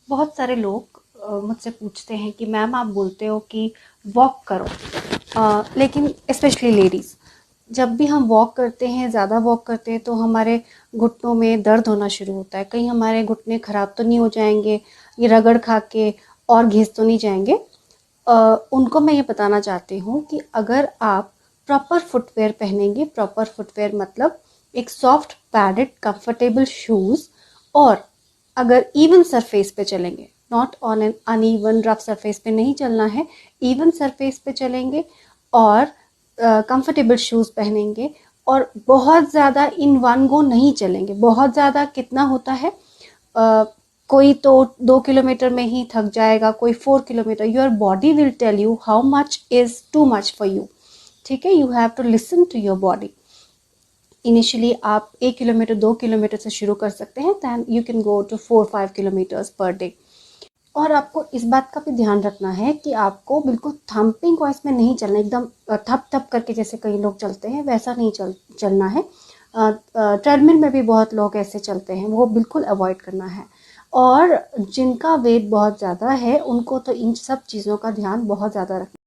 बहुत सारे लोग मुझसे पूछते हैं कि मैम आप बोलते हो कि वॉक करो, लेकिन स्पेशली लेडीज़, जब भी हम वॉक करते हैं, ज़्यादा वॉक करते हैं तो हमारे घुटनों में दर्द होना शुरू होता है। कहीं हमारे घुटने ख़राब तो नहीं हो जाएंगे, ये रगड़ खा के और घिस तो नहीं जाएंगे। उनको मैं ये बताना चाहती हूँ कि अगर आप प्रॉपर फुटवेयर पहनेंगे, प्रॉपर फुटवेयर मतलब एक सॉफ्ट पैडेड कंफर्टेबल शूज़, और अगर इवन सरफेस पे चलेंगे, not on an uneven rough surface पे नहीं चलना है, इवन सरफेस पे चलेंगे और कंफर्टेबल शूज़ पहनेंगे, और बहुत ज़्यादा इन वन गो नहीं चलेंगे। बहुत ज़्यादा कितना होता है, कोई तो 2 किलोमीटर में ही थक जाएगा, कोई 4 kilometre. Your body will tell you how much is too much for you. ठीक है, you have to listen to your body. Initially आप 1 किलोमीटर 2 किलोमीटर से शुरू कर सकते हैं, then you can go to 4-5 kilometres per day. और आपको इस बात का भी ध्यान रखना है कि आपको बिल्कुल थंपिंग वॉइस में नहीं चलना, एकदम थप थप करके जैसे कई लोग चलते हैं वैसा नहीं चलना है। ट्रेडमिल में भी बहुत लोग ऐसे चलते हैं, वो बिल्कुल अवॉइड करना है। और जिनका वेट बहुत ज़्यादा है उनको तो इन सब चीज़ों का ध्यान बहुत ज़्यादा रखना